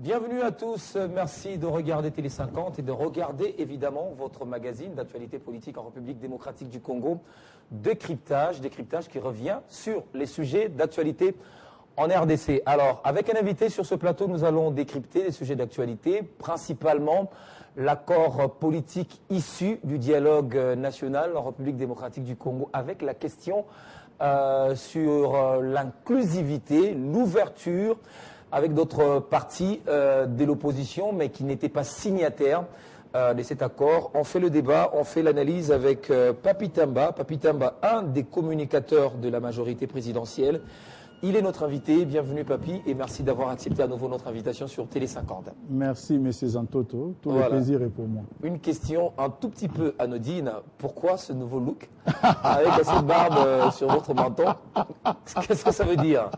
Bienvenue à tous, merci de regarder Télé 50 et de regarder évidemment votre magazine d'actualité politique en République démocratique du Congo, Décryptage qui revient sur les sujets d'actualité en RDC. Alors, avec un invité sur ce plateau, nous allons décrypter les sujets d'actualité, principalement l'accord politique issu du dialogue national en République démocratique du Congo, avec la question sur l'inclusivité, l'ouverture, avec d'autres partis de l'opposition, mais qui n'étaient pas signataires de cet accord. On fait le débat, on fait l'analyse avec Papi Tamba. Papi Tamba, un des communicateurs de la majorité présidentielle. Il est notre invité. Bienvenue Papi et merci d'avoir accepté à nouveau notre invitation sur Télé 50. Merci Monsieur Zantoto, tout le plaisir est pour moi. Une question un tout petit peu anodine. Pourquoi ce nouveau look avec cette barbe sur votre menton? Qu'est-ce que ça veut dire?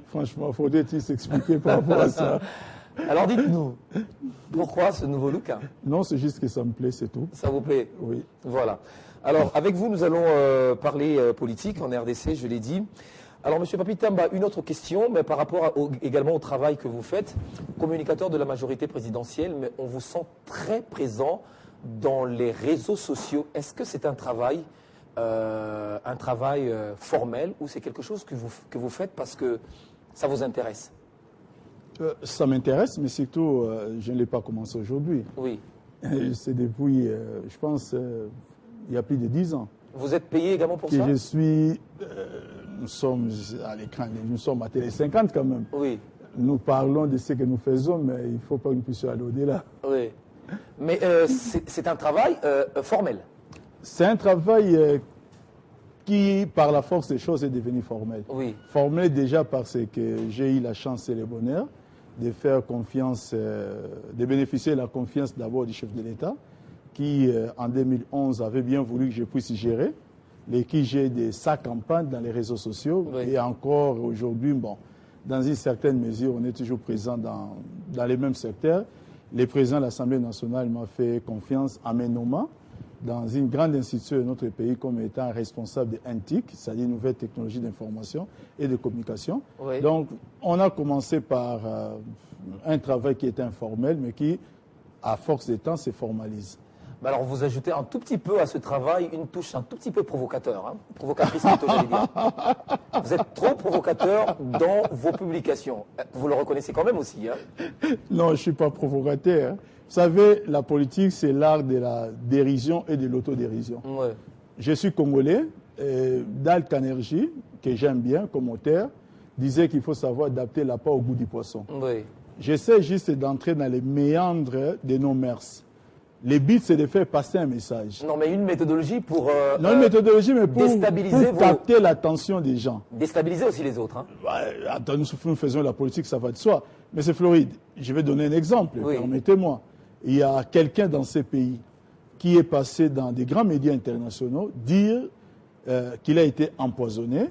Franchement, faudrait-il s'expliquer par rapport à ça? Alors dites-nous, pourquoi ce nouveau look? Non, c'est juste que ça me plaît, c'est tout. Ça vous plaît? Oui. Voilà. Alors, avec vous, nous allons parler politique en RDC, je l'ai dit. Alors, Monsieur Papi Tamba, une autre question, mais par rapport également au travail que vous faites, communicateur de la majorité présidentielle, mais on vous sent très présent dans les réseaux sociaux. Est-ce que c'est un travail formel ou c'est quelque chose que vous faites parce que ça vous intéresse? Ça m'intéresse, mais surtout, je ne l'ai pas commencé aujourd'hui. Oui. C'est depuis, je pense, il y a plus de 10 ans. Vous êtes payé également pour ça? Je suis... nous sommes à l'écran, nous sommes à Télé 50 quand même. Oui. Nous parlons de ce que nous faisons, mais il ne faut pas que nous puissions aller au-delà. Oui. Mais c'est un travail formel. C'est un travail qui, par la force des choses, est devenu formel. Oui. Formel déjà parce que j'ai eu la chance et le bonheur de faire confiance, de bénéficier de la confiance d'abord du chef de l'État, qui en 2011 avait bien voulu que je puisse gérer, et qui j'ai de sa campagne dans les réseaux sociaux. Oui. Et encore aujourd'hui, bon, dans une certaine mesure, on est toujours présent dans les mêmes secteurs. Le président de l'Assemblée nationale m'a fait confiance en me nommant dans une grande institution de notre pays comme étant responsable de NTIC, c'est-à-dire Nouvelles Technologies d'Information et de Communication. Oui. Donc, on a commencé par un travail qui était informel, mais qui, à force de temps, se formalise. Alors, vous ajoutez un tout petit peu à ce travail une touche un tout petit peu provocateur, hein, provocatrice plutôt, j'allais dire. Vous êtes trop provocateur dans vos publications. Vous le reconnaissez quand même aussi, hein? Non, je ne suis pas provocateur. Hein. Vous savez, la politique, c'est l'art de la dérision et de l'autodérision. Ouais. Je suis congolais. Dal Kanerji, que j'aime bien comme auteur, disait qu'il faut savoir adapter l'appât au goût du poisson. Ouais. J'essaie juste d'entrer dans les méandres de nos mœurs. Le but, c'est de faire passer un message. Non, mais une méthodologie pour non, une méthodologie, mais pour capter l'attention des gens. Déstabiliser aussi les autres. Hein. Attends, nous faisons la politique, ça va de soi. Mais c'est Floride. Je vais donner un exemple, oui. Permettez-moi. Il y a quelqu'un dans ces pays qui est passé dans des grands médias internationaux dire qu'il a été empoisonné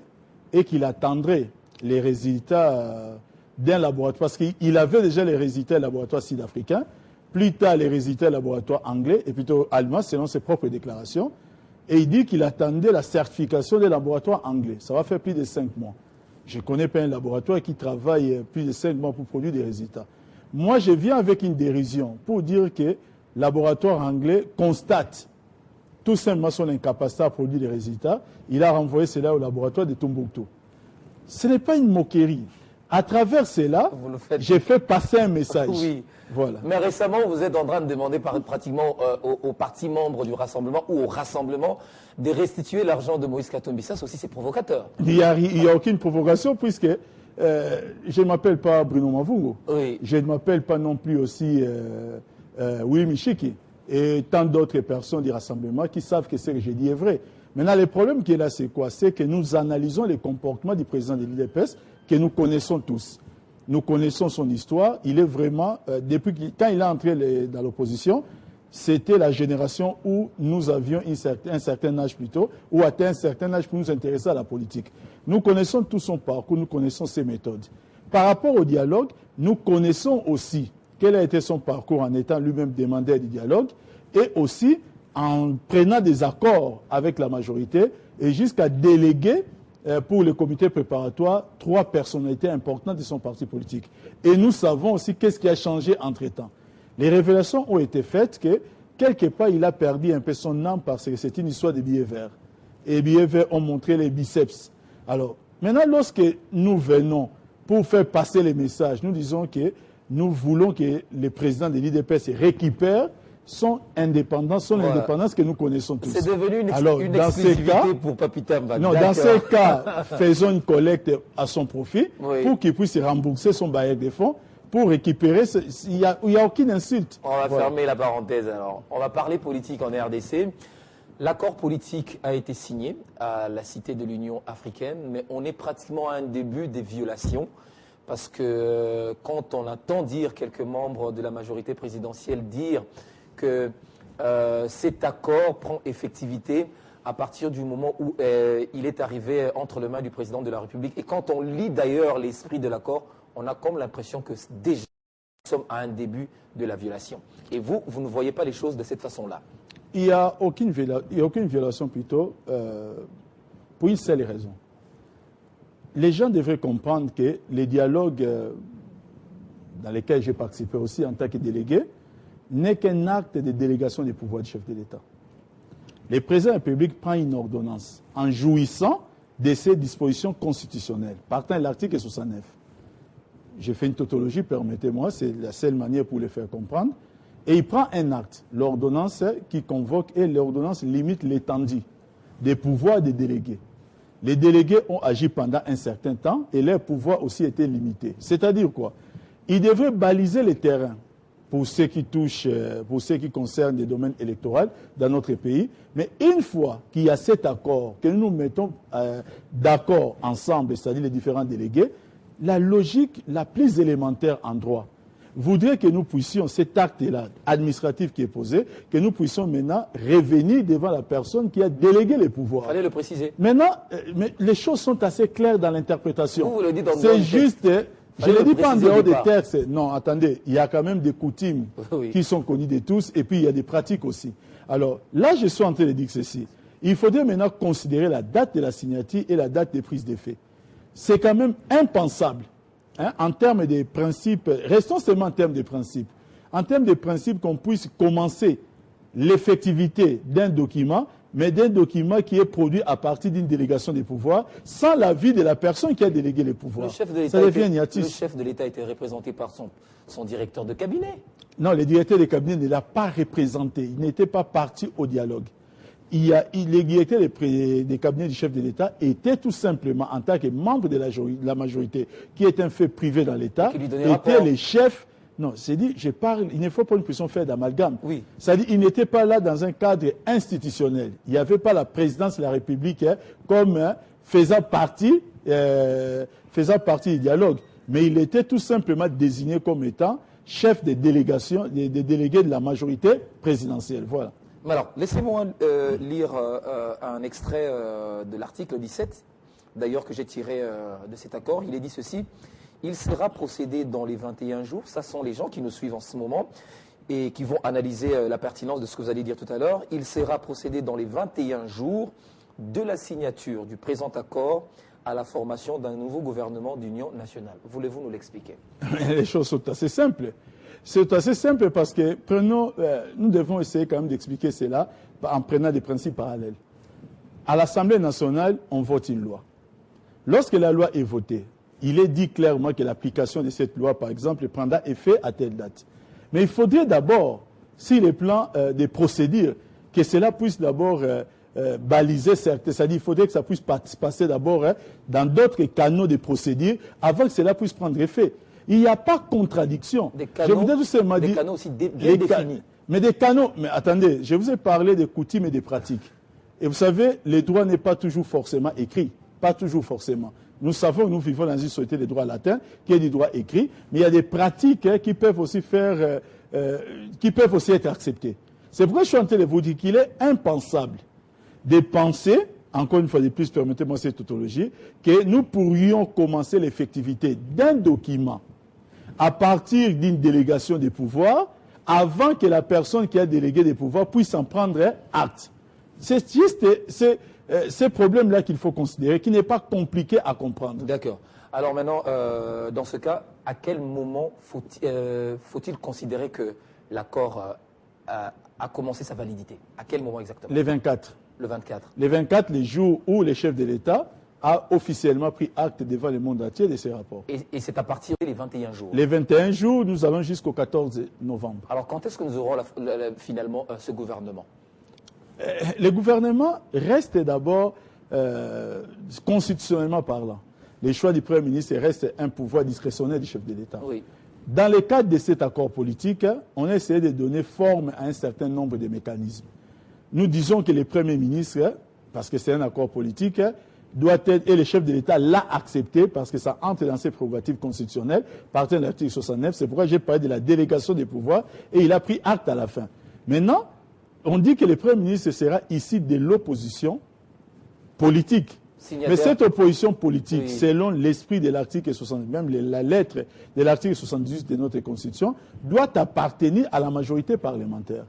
et qu'il attendrait les résultats d'un laboratoire. Parce qu'il avait déjà les résultats du laboratoire sud-africain. Plus tard, les résultats laboratoire anglais et plutôt allemand, selon ses propres déclarations. Et il dit qu'il attendait la certification des laboratoires anglais. Ça va faire plus de 5 mois. Je ne connais pas un laboratoire qui travaille plus de 5 mois pour produire des résultats. Moi, je viens avec une dérision pour dire que le laboratoire anglais constate tout simplement son incapacité à produire des résultats. Il a renvoyé cela au laboratoire de Tombouctou. Ce n'est pas une moquerie. À travers cela, j'ai fait passer un message. Oui. Voilà. Mais récemment, vous êtes en train de demander pratiquement aux partis membres du Rassemblement ou au Rassemblement de restituer l'argent de Moïse Katumbi. Ça aussi, c'est provocateur. Il n'y a aucune provocation puisque je ne m'appelle pas Bruno Mavungo. Oui. Je ne m'appelle pas non plus aussi Willy Michiki et tant d'autres personnes du Rassemblement qui savent que ce que j'ai dit est vrai. Maintenant, le problème qui est là, c'est quoi? C'est que nous analysons les comportements du président de l'UDPS que nous connaissons tous. Nous connaissons son histoire. Il est vraiment, quand il est entré dans l'opposition, c'était la génération où nous avions un certain âge plutôt, ou atteint un certain âge pour nous intéresser à la politique. Nous connaissons tout son parcours, nous connaissons ses méthodes. Par rapport au dialogue, nous connaissons aussi quel a été son parcours en étant lui-même demandeur du dialogue et aussi en prenant des accords avec la majorité et jusqu'à déléguer pour le comité préparatoire 3 personnalités importantes de son parti politique. Et nous savons aussi qu'est-ce qui a changé entre-temps. Les révélations ont été faites que, quelque part, il a perdu un peu son âme parce que c'est une histoire de billets verts. Et les billets verts ont montré les biceps. Alors, maintenant, lorsque nous venons pour faire passer les messages, nous disons que nous voulons que le président de l'IDPS récupère son indépendance, l'indépendance que nous connaissons tous. C'est devenu une exclusivité pour Papita Mbak. Non, dans ces cas, faisons une collecte à son profit pour qu'il puisse rembourser son bailleur de fonds pour récupérer. Il n'y a aucune insulte. On va fermer la parenthèse alors. On va parler politique en RDC. L'accord politique a été signé à la Cité de l'Union africaine, mais on est pratiquement à un début des violations. Parce que quand on entend dire quelques membres de la majorité présidentielle dire que cet accord prend effectivité à partir du moment où il est arrivé entre les mains du président de la République. Et quand on lit d'ailleurs l'esprit de l'accord, on a comme l'impression que déjà nous sommes à un début de la violation. Et vous ne voyez pas les choses de cette façon-là. Il n'y a aucune violation plutôt pour une seule raison. Les gens devraient comprendre que les dialogues dans lesquels j'ai participé aussi en tant que délégué n'est qu'un acte de délégation des pouvoirs du chef de l'État. Le président de la République prend une ordonnance en jouissant de ses dispositions constitutionnelles, partant de l'article 69. J'ai fait une tautologie, permettez-moi, c'est la seule manière pour le faire comprendre. Et il prend un acte, l'ordonnance qui convoque, et l'ordonnance limite l'étendue des pouvoirs des délégués. Les délégués ont agi pendant un certain temps et leurs pouvoirs aussi étaient limités. C'est-à-dire quoi? Ils devraient baliser les terrains pour ce qui touche, pour ce qui concerne les domaines électoraux dans notre pays. Mais une fois qu'il y a cet accord, que nous nous mettons d'accord ensemble, c'est-à-dire les différents délégués, la logique la plus élémentaire en droit voudrait que nous puissions, cet acte-là administratif qui est posé, que nous puissions maintenant revenir devant la personne qui a délégué les pouvoirs. Il fallait le préciser. Maintenant, mais les choses sont assez claires dans l'interprétation. Vous le dites dans c'est juste, je ne le dis pas en dehors des textes. Non, attendez, il y a quand même des coutumes qui sont connues de tous, et puis il y a des pratiques aussi. Alors, là, je suis en train de dire ceci. Il faudrait maintenant considérer la date de la signature et la date de prise d'effet. C'est quand même impensable. En termes de principes, restons seulement en termes de principes. En termes de principes, qu'on puisse commencer l'effectivité d'un document, mais d'un document qui est produit à partir d'une délégation des pouvoirs, sans l'avis de la personne qui a délégué les pouvoirs. Ça devient niatique. Le chef de l'État était représenté par son directeur de cabinet. Non, le directeur de cabinet ne l'a pas représenté. Il n'était pas parti au dialogue. Les directeurs des cabinets du chef de l'État étaient tout simplement, en tant que membre de la majorité, qui est un fait privé dans l'État, étaient les chefs. Non, c'est dit, je parle, il ne faut pas une puissions faire d'amalgame. Oui. C'est-à-dire, ils n'étaient pas là dans un cadre institutionnel. Il n'y avait pas la présidence de la République comme faisant partie du dialogue. Mais il était tout simplement désigné comme étant chef des délégations, des délégués de la majorité présidentielle. Voilà. Alors, laissez-moi lire un extrait de l'article 17, d'ailleurs que j'ai tiré de cet accord. Il est dit ceci: il sera procédé dans les 21 jours, ça sont les gens qui nous suivent en ce moment et qui vont analyser la pertinence de ce que vous allez dire tout à l'heure. Il sera procédé dans les 21 jours de la signature du présent accord à la formation d'un nouveau gouvernement d'union nationale. Voulez-vous nous l'expliquer? Les choses sont assez simples. C'est assez simple parce que nous devons essayer quand même d'expliquer cela en prenant des principes parallèles. À l'Assemblée nationale, on vote une loi. Lorsque la loi est votée, il est dit clairement que l'application de cette loi, par exemple, prendra effet à telle date. Mais il faudrait d'abord, sur les plans des procédures, que cela puisse d'abord baliser certains. C'est-à-dire qu'il faudrait que ça puisse passer d'abord dans d'autres canaux de procédures avant que cela puisse prendre effet. Il n'y a pas contradiction. Des canaux aussi bien définis. Mais des canaux, mais attendez, je vous ai parlé des coutumes et des pratiques. Et vous savez, le droit n'est pas toujours forcément écrit. Pas toujours forcément. Nous savons que nous vivons dans une société de droit latin qui est du droit écrit, mais il y a des pratiques qui peuvent aussi être acceptées. C'est pourquoi je suis en train de vous dire qu'il est impensable de penser, encore une fois de plus, permettez-moi cette tautologie, que nous pourrions commencer l'effectivité d'un document à partir d'une délégation des pouvoirs avant que la personne qui a délégué des pouvoirs puisse en prendre acte. C'est juste, ces problèmes-là qu'il faut considérer, qui n'est pas compliqué à comprendre. D'accord. Alors maintenant, dans ce cas, à quel moment faut-il considérer que l'accord a commencé sa validité? À quel moment exactement? Les 24. Le 24. Les 24, les jours où le chef de l'État a officiellement pris acte devant le monde entier de ces rapports. Et c'est à partir des 21 jours. Les 21 jours, nous allons jusqu'au 14 novembre. Alors quand est-ce que nous aurons finalement ce gouvernement? Le gouvernement reste d'abord constitutionnellement parlant. Les choix du Premier ministre restent un pouvoir discrétionnaire du chef de l'État. Oui. Dans le cadre de cet accord politique, on a essayé de donner forme à un certain nombre de mécanismes. Nous disons que le Premier ministre, parce que c'est un accord politique, doit être, et le chef de l'État l'a accepté parce que ça entre dans ses prérogatives constitutionnelles, partant de l'article 69. C'est pourquoi j'ai parlé de la délégation des pouvoirs et il a pris acte à la fin. Maintenant, on dit que le Premier ministre sera ici de l'opposition politique. Signataire. Mais cette opposition politique, oui, selon l'esprit de l'article 70, même la lettre de l'article 78 de notre Constitution, doit appartenir à la majorité parlementaire.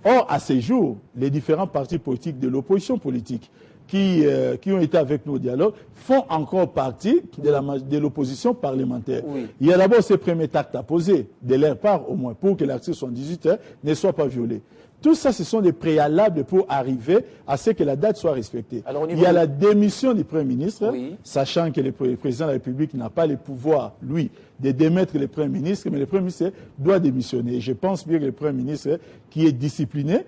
Or, à ce jour, les différents partis politiques de l'opposition politique qui ont été avec nous au dialogue font encore partie de l'opposition parlementaire. Oui. Il y a d'abord ce premier acte à poser, de leur part au moins, pour que l'article 78 ne soit pas violé. Tout ça, ce sont des préalables pour arriver à ce que la date soit respectée. Alors, il y a la démission du Premier ministre, oui, sachant que le président de la République n'a pas le pouvoir, lui, de démettre le Premier ministre, mais le Premier ministre doit démissionner. Et je pense bien que le Premier ministre, qui est discipliné,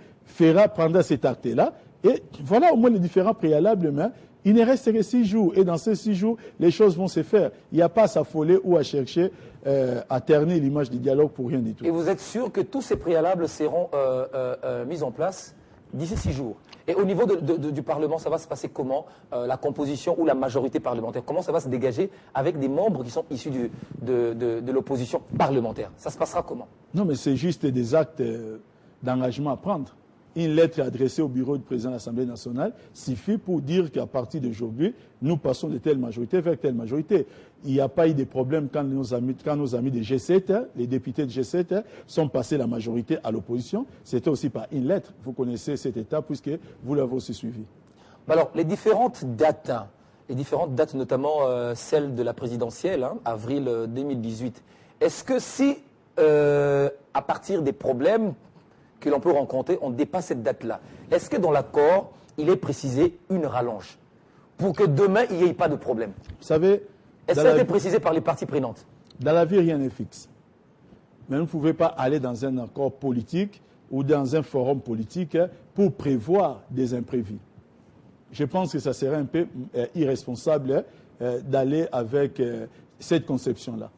prendra cet acte-là. Et voilà au moins les différents préalables, mais il ne reste que 6 jours. Et dans ces 6 jours, les choses vont se faire. Il n'y a pas à s'affoler ou à chercher à ternir l'image du dialogue pour rien du tout. Et vous êtes sûr que tous ces préalables seront mis en place d'ici 6 jours? Et au niveau du Parlement, ça va se passer comment? La composition ou la majorité parlementaire, comment ça va se dégager avec des membres qui sont issus de l'opposition parlementaire? Ça se passera comment? Non, mais c'est juste des actes d'engagement à prendre. Une lettre adressée au bureau du président de l'Assemblée nationale suffit pour dire qu'à partir d'aujourd'hui, nous passons de telle majorité vers telle majorité. Il n'y a pas eu de problème quand nos amis de G7, les députés de G7, sont passés la majorité à l'opposition. C'était aussi par une lettre. Vous connaissez cette étape puisque vous l'avez aussi suivi. Alors, les différentes dates, notamment celle de la présidentielle, avril 2018, est-ce que si, à partir des problèmes que l'on peut rencontrer, on dépasse cette date-là, est-ce que dans l'accord, il est précisé une rallonge pour que demain, il n'y ait pas de problème? Vous savez... Est-ce que ça a été précisé par les parties prenantes? Dans la vie, rien n'est fixe. Mais vous ne pouvez pas aller dans un accord politique ou dans un forum politique pour prévoir des imprévus. Je pense que ça serait un peu irresponsable d'aller avec cette conception-là.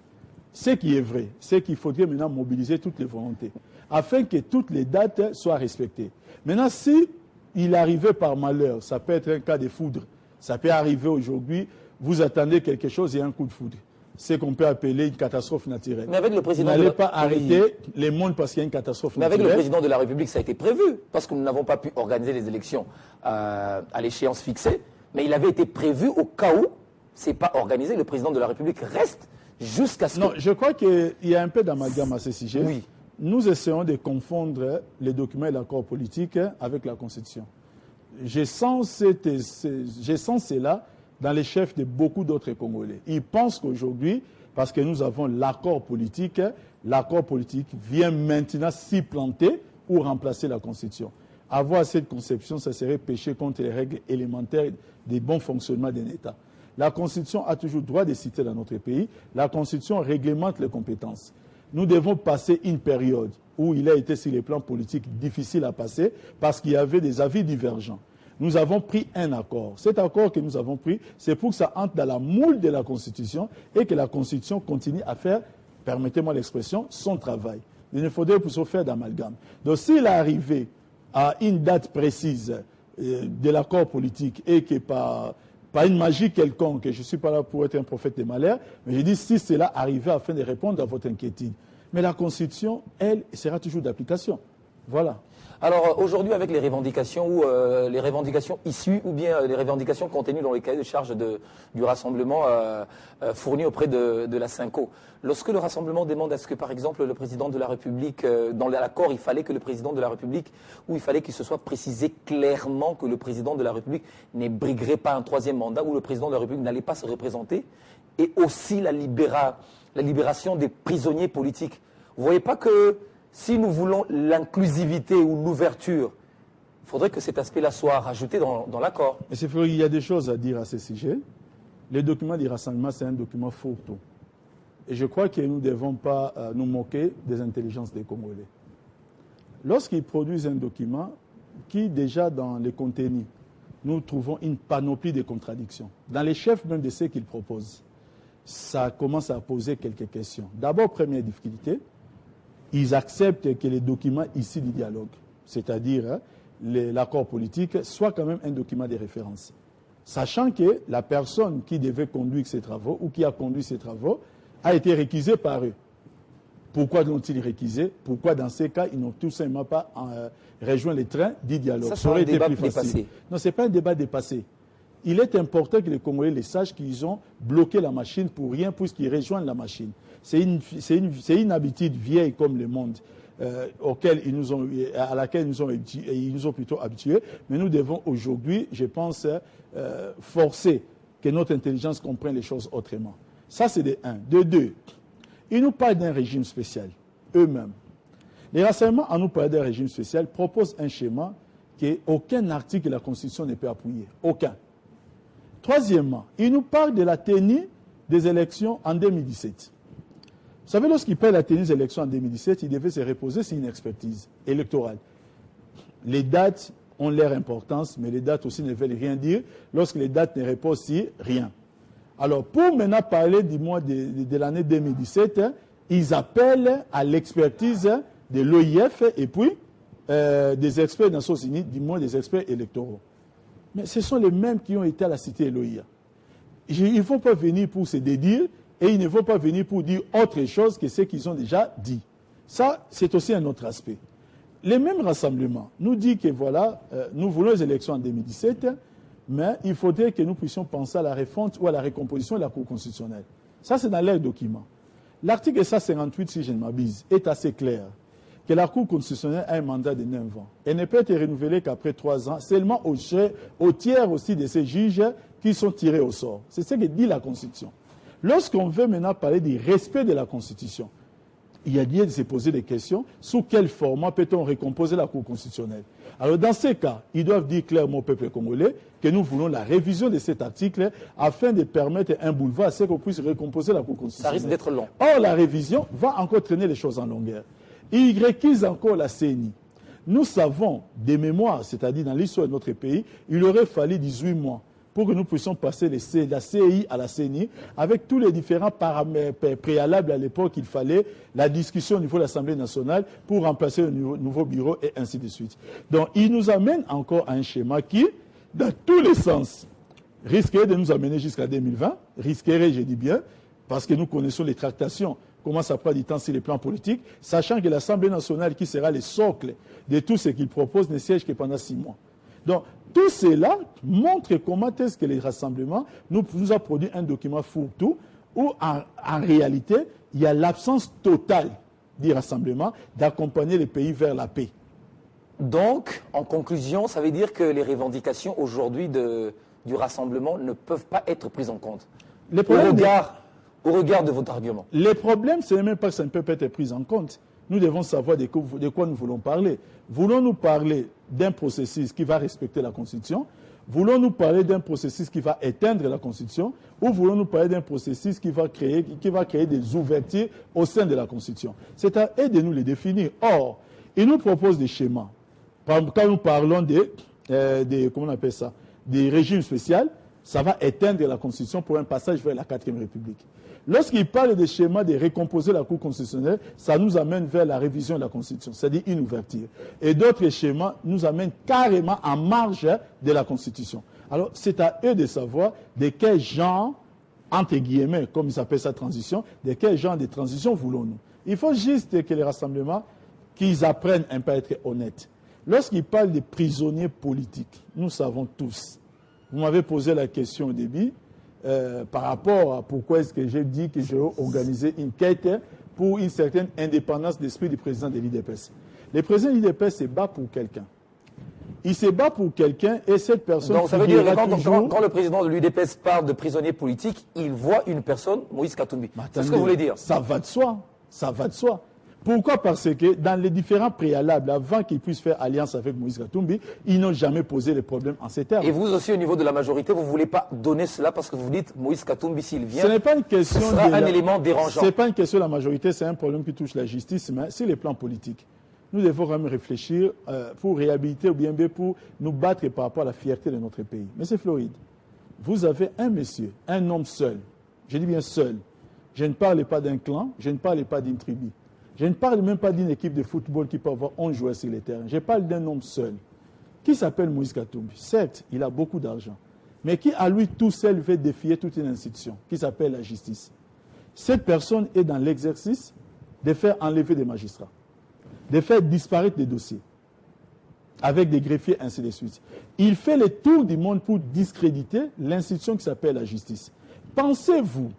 Ce qui est vrai, c'est qu'il faudrait maintenant mobiliser toutes les volontés afin que toutes les dates soient respectées. Maintenant, si il arrivait par malheur, ça peut être un cas de foudre, ça peut arriver aujourd'hui, vous attendez quelque chose et un coup de foudre. C'est qu'on peut appeler une catastrophe naturelle. Mais avec le président vous n'allez pas arrêter les mondes parce qu'il y a une catastrophe naturelle. Mais avec le président de la République, ça a été prévu, parce que nous n'avons pas pu organiser les élections à l'échéance fixée, mais il avait été prévu au cas où ce n'est pas organisé, le président de la République reste jusqu'à ce que... Non, je crois qu'il y a un peu d'amalgame à ce sujet. Oui. Nous essayons de confondre les documents et l'accord politique avec la Constitution. Je sens cela dans les chefs de beaucoup d'autres Congolais. Ils pensent qu'aujourd'hui, parce que nous avons l'accord politique vient maintenant s'y planter ou remplacer la Constitution. Avoir cette conception, ça serait pécher contre les règles élémentaires du bon fonctionnement d'un État. La Constitution a toujours droit de citer dans notre pays. La Constitution réglemente les compétences. Nous devons passer une période où il a été sur les plans politiques difficile à passer parce qu'il y avait des avis divergents. Nous avons pris un accord. Cet accord que nous avons pris, c'est pour que ça entre dans la moule de la Constitution et que la Constitution continue à faire, permettez-moi l'expression, son travail. Il ne faudrait pas se faire d'amalgame. Donc s'il est arrivé à une date précise de l'accord politique et que par une magie quelconque, je ne suis pas là pour être un prophète des malheurs, mais je dis si cela arrivait afin de répondre à votre inquiétude. Mais la Constitution, elle, sera toujours d'application. Voilà. Alors aujourd'hui, avec les revendications ou les revendications issues ou bien les revendications contenues dans les cahiers de charges du rassemblement fournis auprès de la Cinco, lorsque le rassemblement demande à ce que, par exemple, le président de la République, dans l'accord, il fallait que le président de la République, ou il fallait qu'il se soit précisé clairement que le président de la République ne briguerait pas un troisième mandat, ou le président de la République n'allait pas se représenter, et aussi la libération des prisonniers politiques. Vous ne voyez pas que si nous voulons l'inclusivité ou l'ouverture, il faudrait que cet aspect-là soit rajouté dans l'accord. Monsieur Fleury, il y a des choses à dire à ce sujet. Le document du rassemblement, c'est un document fourre-tout. Et je crois que nous ne devons pas nous moquer des intelligences des Congolais. Lorsqu'ils produisent un document qui, déjà dans les contenus, nous trouvons une panoplie de contradictions. Dans les chefs même de ce qu'ils proposent, ça commence à poser quelques questions. D'abord, première difficulté, ils acceptent que les documents ici du dialogue, c'est-à-dire l'accord politique, soit quand même un document de référence. Sachant que la personne qui devait conduire ces travaux ou qui a conduit ces travaux a été réquisée par eux. Pourquoi l'ont-ils réquisé? Pourquoi dans ces cas, ils n'ont tout simplement pas rejoint les trains du dialogue? Ça aurait été plus facile. Dépassé. Non, ce n'est pas un débat dépassé. Il est important que les Congolais les sachent qu'ils ont bloqué la machine pour rien puisqu'ils rejoignent la machine. C'est une habitude vieille comme le monde à laquelle ils nous ont plutôt habitués. Mais nous devons aujourd'hui, je pense, forcer que notre intelligence comprenne les choses autrement. Ça, c'est de un. De deux, ils nous parlent d'un régime spécial, eux-mêmes. Les rassemblements, en nous parlant d'un régime spécial, proposent un schéma qu'aucun article de la Constitution ne peut appuyer. Aucun. Troisièmement, ils nous parlent de la tenue des élections en 2017. Vous savez, lorsqu'ils parlent de la tenue des élections en 2017, ils devaient se reposer sur une expertise électorale. Les dates ont leur importance, mais les dates aussi ne veulent rien dire lorsque les dates ne reposent sur rien. Alors, pour maintenant parler du mois de l'année 2017, ils appellent à l'expertise de l'OIF et puis des experts des Nations Unies, du moins des experts électoraux. Mais ce sont les mêmes qui ont été à la cité Elohia. Il ne faut pas venir pour se dédire et ils ne vont pas venir pour dire autre chose que ce qu'ils ont déjà dit. Ça, c'est aussi un autre aspect. Les mêmes rassemblements nous disent que voilà, nous voulons les élections en 2017, mais il faudrait que nous puissions penser à la refonte ou à la recomposition de la Cour constitutionnelle. Ça, c'est dans leur document. L'article 158, si je ne m'abuse, est assez clair. Que la Cour constitutionnelle a un mandat de 9 ans. Elle ne peut être renouvelée qu'après 3 ans, seulement au tiers aussi de ces juges qui sont tirés au sort. C'est ce que dit la Constitution. Lorsqu'on veut maintenant parler du respect de la Constitution, il y a lieu de se poser des questions. Sous quel format peut-on recomposer la Cour constitutionnelle? Alors dans ces cas, ils doivent dire clairement au peuple congolais que nous voulons la révision de cet article afin de permettre un boulevard à ce qu'on puisse recomposer la Cour constitutionnelle. Ça risque d'être long. Or, la révision va encore traîner les choses en longueur. Il requise encore la CENI. Nous savons des mémoires, c'est-à-dire dans l'histoire de notre pays, il aurait fallu 18 mois pour que nous puissions passer de la CEI à la CENI avec tous les différents paramètres préalables à l'époque. Il fallait la discussion au niveau de l'Assemblée nationale pour remplacer le nouveau bureau et ainsi de suite. Donc, il nous amène encore à un schéma qui, dans tous les sens, risquerait de nous amener jusqu'à 2020, risquerait, je dis bien, parce que nous connaissons les tractations, comment ça prend du temps sur les plans politiques, sachant que l'Assemblée nationale, qui sera le socle de tout ce qu'il propose, ne siège que pendant 6 mois. Donc, tout cela montre comment est-ce que les rassemblements nous a produit un document fourre-tout où, en réalité, il y a l'absence totale du rassemblement d'accompagner les pays vers la paix. Donc, en conclusion, ça veut dire que les revendications aujourd'hui du rassemblement ne peuvent pas être prises en compte. Au regard de votre argument. Les problèmes, ce n'est même pas que ça ne peut pas être pris en compte. Nous devons savoir de quoi nous voulons parler. Voulons-nous parler d'un processus qui va respecter la Constitution? Voulons-nous parler d'un processus qui va éteindre la Constitution? Ou voulons-nous parler d'un processus qui va créer des ouvertures au sein de la Constitution? C'est à eux de nous les définir. Or, ils nous proposent des schémas. Quand nous parlons comment on appelle ça, des régimes spéciaux, ça va éteindre la Constitution pour un passage vers la 4e République. Lorsqu'il parle des schémas de recomposer la Cour constitutionnelle, ça nous amène vers la révision de la Constitution, c'est-à-dire une ouverture. Et d'autres schémas nous amènent carrément en marge de la Constitution. Alors, c'est à eux de savoir de quel genre, entre guillemets, comme ils appellent ça transition, de quel genre de transition voulons-nous. Il faut juste que les rassemblements, qu'ils apprennent un peu à être honnêtes. Lorsqu'il parle des prisonniers politiques, nous savons tous. Vous m'avez posé la question au début par rapport à pourquoi est-ce que j'ai dit que j'ai organisé une quête pour une certaine indépendance d'esprit du président de l'IDPS. Le président de l'IDPS se bat pour quelqu'un. Il se bat pour quelqu'un et cette personne... Donc ça veut dire que quand le président de l'UDPS parle de prisonniers politiques, il voit une personne, Moïse Katumbi. C'est ce que vous voulez dire? Ça va de soi. Ça va de soi. Pourquoi? Parce que dans les différents préalables, avant qu'ils puissent faire alliance avec Moïse Katumbi, ils n'ont jamais posé les problèmes en ces termes. Et vous aussi, au niveau de la majorité, vous ne voulez pas donner cela parce que vous dites Moïse Katumbi, s'il vient, ce n'est pas une question ce sera un élément dérangeant. Ce n'est pas une question de la majorité, c'est un problème qui touche la justice, mais sur les plans politiques. Nous devons quand même réfléchir pour réhabiliter ou bien pour nous battre par rapport à la fierté de notre pays. Monsieur Floride, vous avez un monsieur, un homme seul, je dis bien seul. Je ne parle pas d'un clan, je ne parle pas d'une tribu. Je ne parle même pas d'une équipe de football qui peut avoir 11 joueurs sur les terrains. Je parle d'un homme seul, qui s'appelle Moïse Katumbi. Certes, il a beaucoup d'argent, mais qui à lui tout seul veut défier toute une institution, qui s'appelle la justice. Cette personne est dans l'exercice de faire enlever des magistrats, de faire disparaître des dossiers, avec des greffiers, ainsi de suite. Il fait le tour du monde pour discréditer l'institution qui s'appelle la justice. Pensez-vous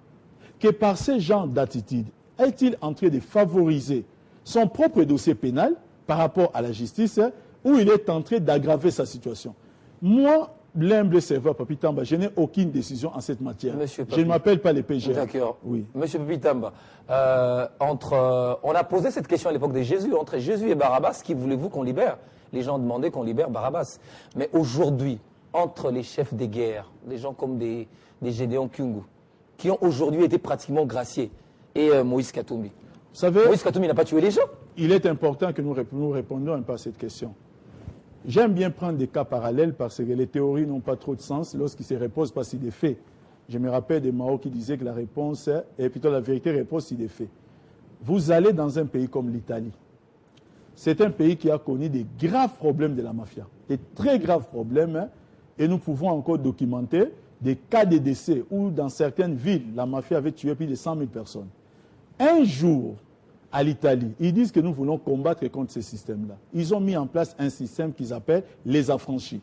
que par ce genre d'attitude, est-il en train de favoriser son propre dossier pénal par rapport à la justice ou il est en train d'aggraver sa situation? Moi, l'humble serveur Papi Tamba, je n'ai aucune décision en cette matière. Je ne m'appelle pas les PGR. D'accord. Oui. Monsieur Papi Tamba, on a posé cette question à l'époque de Jésus. Entre Jésus et Barabbas, qui voulez-vous qu'on libère? Les gens demandaient qu'on libère Barabbas. Mais aujourd'hui, entre les chefs des guerres, des gens comme des Gédéon Kyungu, qui ont aujourd'hui été pratiquement graciés, et Moïse Katumbi. Vous savez, Moïse Katumbi n'a pas tué les gens. Il est important que nous répondions un peu à cette question. J'aime bien prendre des cas parallèles parce que les théories n'ont pas trop de sens lorsqu'ils se reposent pas sur des faits. Je me rappelle de Mao qui disait que la réponse, et plutôt la vérité repose sur des faits. Vous allez dans un pays comme l'Italie. C'est un pays qui a connu des graves problèmes de la mafia. Des très graves problèmes, et nous pouvons encore documenter des cas de décès où dans certaines villes, la mafia avait tué plus de 100 000 personnes. Un jour, à l'Italie, ils disent que nous voulons combattre contre ce système-là. Ils ont mis en place un système qu'ils appellent les affranchis.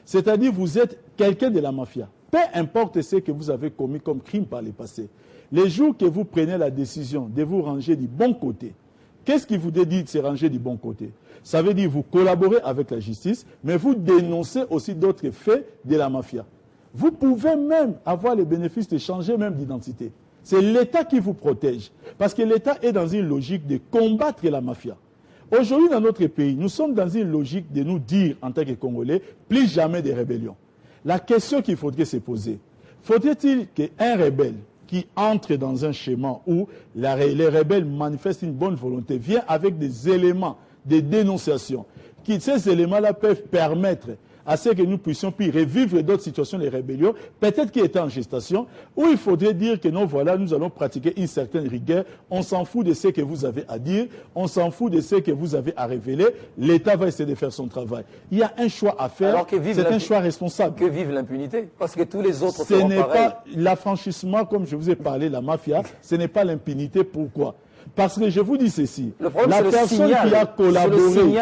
C'est-à-dire, vous êtes quelqu'un de la mafia. Peu importe ce que vous avez commis comme crime par le passé. Les jours que vous prenez la décision de vous ranger du bon côté, qu'est-ce qui vous dit de se ranger du bon côté? Ça veut dire que vous collaborez avec la justice, mais vous dénoncez aussi d'autres faits de la mafia. Vous pouvez même avoir le bénéfice de changer même d'identité. C'est l'État qui vous protège. Parce que l'État est dans une logique de combattre la mafia. Aujourd'hui, dans notre pays, nous sommes dans une logique de nous dire, en tant que Congolais, plus jamais de rébellion. La question qu'il faudrait se poser, faudrait-il qu'un rebelle qui entre dans un schéma où les rebelles manifestent une bonne volonté, vient avec des éléments de dénonciation, ces éléments-là peuvent permettre à ce que nous puissions puis revivre d'autres situations de rébellion, peut-être qui étaient en gestation, où il faudrait dire que non, voilà, nous allons pratiquer une certaine rigueur, on s'en fout de ce que vous avez à dire, on s'en fout de ce que vous avez à révéler, l'État va essayer de faire son travail. Il y a un choix à faire, c'est un choix responsable. Que vive l'impunité, parce que tous les autres ce n'est pas l'affranchissement, comme je vous ai parlé, la mafia, ce n'est pas l'impunité. Pourquoi? Parce que je vous dis ceci, la personne qui a collaboré,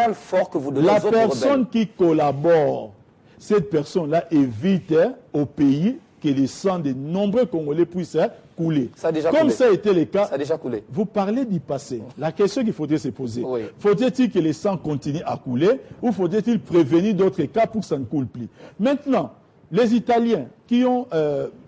la personne qui collabore, cette personne-là évite au pays que le sang de nombreux Congolais puisse couler. Comme ça a été le cas, ça a déjà coulé. Vous parlez du passé. La question qu'il faudrait se poser, oui. Faudrait-il que le sang continue à couler ou faudrait-il prévenir d'autres cas pour que ça ne coule plus? Maintenant, les Italiens qui ont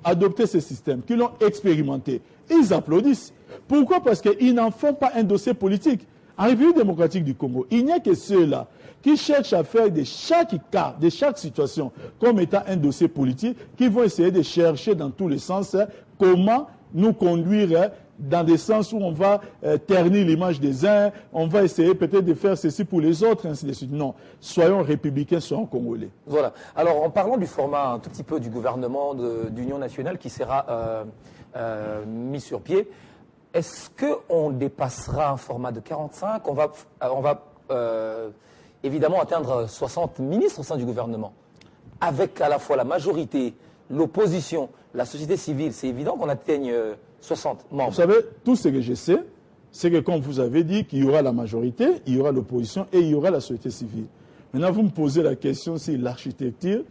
adopté ce système, qui l'ont expérimenté, ils applaudissent. Pourquoi? Parce qu'ils n'en font pas un dossier politique. En République démocratique du Congo, il n'y a que ceux-là qui cherchent à faire de chaque cas, de chaque situation, comme étant un dossier politique, qui vont essayer de chercher dans tous les sens comment nous conduire dans des sens où on va ternir l'image des uns, on va essayer peut-être de faire ceci pour les autres, ainsi de suite. Non, soyons républicains, soyons congolais. Voilà. Alors, en parlant du format un tout petit peu du gouvernement d'union nationale qui sera mis sur pied, est-ce qu'on dépassera un format de 45? On va évidemment atteindre 60 ministres au sein du gouvernement, avec à la fois la majorité, l'opposition, la société civile. C'est évident qu'on atteigne 60 membres. Vous savez, tout ce que je sais, c'est que comme vous avez dit qu'il y aura la majorité, il y aura l'opposition et il y aura la société civile. Maintenant, vous me posez la question si l'architecture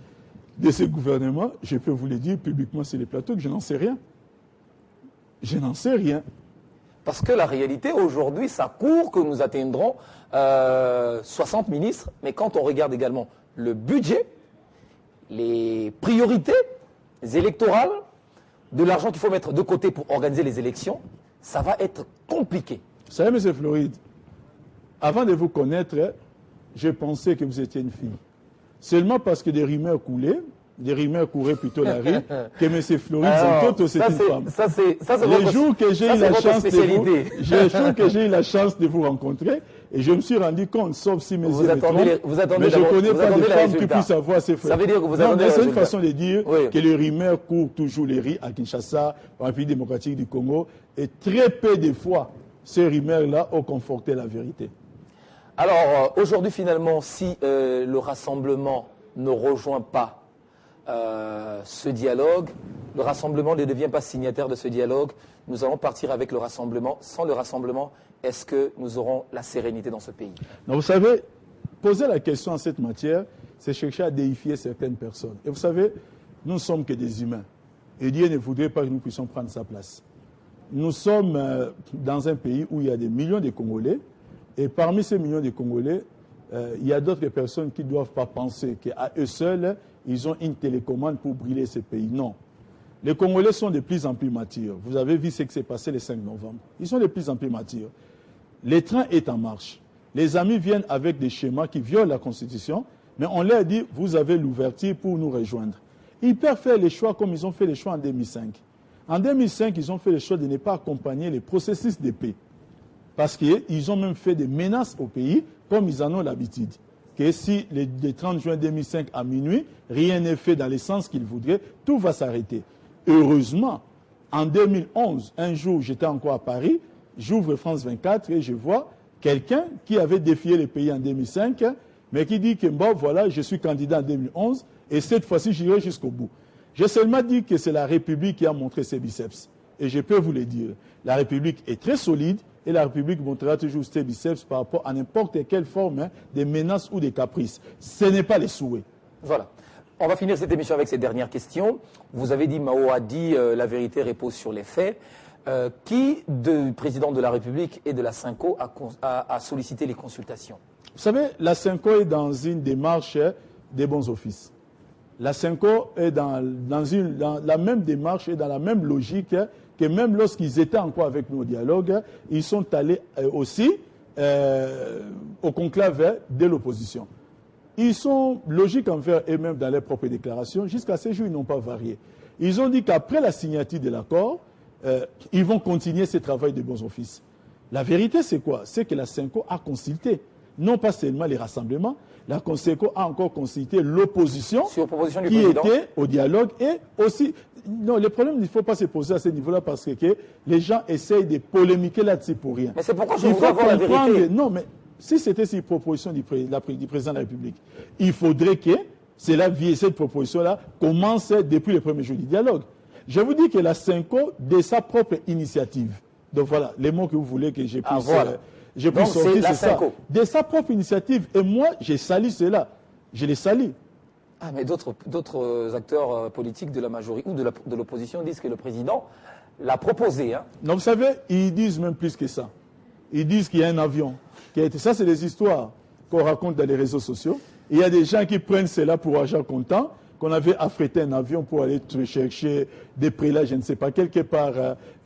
de ce gouvernement, je peux vous le dire publiquement sur les plateaux que je n'en sais rien. Je n'en sais rien. Parce que la réalité, aujourd'hui, ça court que nous atteindrons 60 ministres. Mais quand on regarde également le budget, les priorités électorales, de l'argent qu'il faut mettre de côté pour organiser les élections, ça va être compliqué. Vous savez, M. Floride, avant de vous connaître, je pensais que vous étiez une fille. Seulement parce que des rumeurs couraient plutôt la rue, que M. Floride Zantoto, c'est une femme. Les jours que j'ai eu la chance de vous rencontrer, et je me suis rendu compte, sauf si mes yeux me trompent, mais je ne connais pas de femme qui puisse avoir ces frères. Ça veut dire que vous attendez c'est une façon de dire que les rumeurs courent toujours les rues à Kinshasa, en République démocratique du Congo, et très peu de fois, ces rumeurs-là ont conforté la vérité. Alors, aujourd'hui, finalement, si le rassemblement ne rejoint pas ce dialogue, le rassemblement ne devient pas signataire de ce dialogue, nous allons partir avec le rassemblement. Sans le rassemblement, est-ce que nous aurons la sérénité dans ce pays? Non, vous savez, poser la question en cette matière, c'est chercher à déifier certaines personnes. Et vous savez, nous ne sommes que des humains. Et Dieu ne voudrait pas que nous puissions prendre sa place. Nous sommes dans un pays où il y a des millions de Congolais. Et parmi ces millions de Congolais, il y a d'autres personnes qui ne doivent pas penser qu'à eux seuls, ils ont une télécommande pour brûler ce pays. Non. Les Congolais sont de plus en plus matures. Vous avez vu ce qui s'est passé le 5 novembre. Ils sont de plus en plus matures. Le train est en marche. Les amis viennent avec des schémas qui violent la Constitution, mais on leur dit, vous avez l'ouverture pour nous rejoindre. Ils peuvent faire les choix comme ils ont fait les choix en 2005. En 2005, ils ont fait le choix de ne pas accompagner les processus de paix. Parce qu'ils ont même fait des menaces au pays, comme ils en ont l'habitude. Que si le 30 juin 2005 à minuit, rien n'est fait dans le sens qu'ils voudraient, tout va s'arrêter. Heureusement, en 2011, un jour, j'étais encore à Paris, j'ouvre France 24 et je vois quelqu'un qui avait défié le pays en 2005, mais qui dit que bon, voilà, je suis candidat en 2011 et cette fois-ci, j'irai jusqu'au bout. J'ai seulement dit que c'est la République qui a montré ses biceps. Et je peux vous le dire, la République est très solide et la République montrera toujours ses biceps par rapport à n'importe quelle forme de menaces ou de caprices. Ce n'est pas les souhaits. Voilà. On va finir cette émission avec ces dernières questions. Vous avez dit, Mao a dit, la vérité repose sur les faits. Qui, du président de la République et de la Synco, a sollicité les consultations? Vous savez, la Synco est dans une démarche des bons offices. La Synco est dans la même démarche et dans la même logique que même lorsqu'ils étaient encore avec nous au dialogue, ils sont allés aussi au conclave de l'opposition. Ils sont logiques envers eux-mêmes dans leurs propres déclarations. Jusqu'à ce jour, ils n'ont pas varié. Ils ont dit qu'après la signature de l'accord, ils vont continuer ce travail de bons offices. La vérité, c'est quoi? C'est que la Synco a consulté, non pas seulement les rassemblements, la Synco a encore consulté l'opposition qui était au dialogue et aussi... Non, le problème, il ne faut pas se poser à ce niveau-là parce que les gens essayent de polémiquer là-dessus pour rien. Mais c'est pourquoi je voudrais avoir la vérité. Non, mais si c'était une proposition du président de la République, il faudrait que cette proposition-là commence depuis le premier jour du dialogue. Je vous dis que la Synco, de sa propre initiative, donc voilà, les mots que vous voulez que je puisse, sortir, c'est ça. De sa propre initiative, et moi, j'ai sali cela. Je les salis. Ah, mais d'autres acteurs politiques de la majorité ou de l'opposition disent que le président l'a proposé. Hein. Non, vous savez, ils disent même plus que ça. Ils disent qu'il y a un avion. Ça, c'est des histoires qu'on raconte dans les réseaux sociaux. Il y a des gens qui prennent cela pour argent comptant, qu'on avait affrété un avion pour aller chercher des prélats, je ne sais pas, quelque part.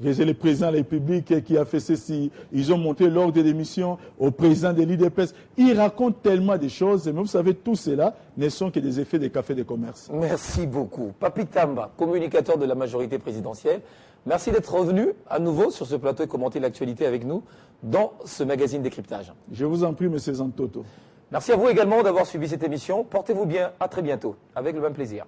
Le président de la République qui a fait ceci. Ils ont monté l'ordre de démission au président de l'IDPS. Ils racontent tellement de choses. Mais vous savez, tout cela ne sont que des effets des cafés de commerce. Merci beaucoup. Papi Tamba, communicateur de la majorité présidentielle. Merci d'être revenu à nouveau sur ce plateau et commenter l'actualité avec nous dans ce magazine Décryptage. Je vous en prie, M. Zantoto. Merci à vous également d'avoir suivi cette émission. Portez-vous bien, à très bientôt, avec le même plaisir.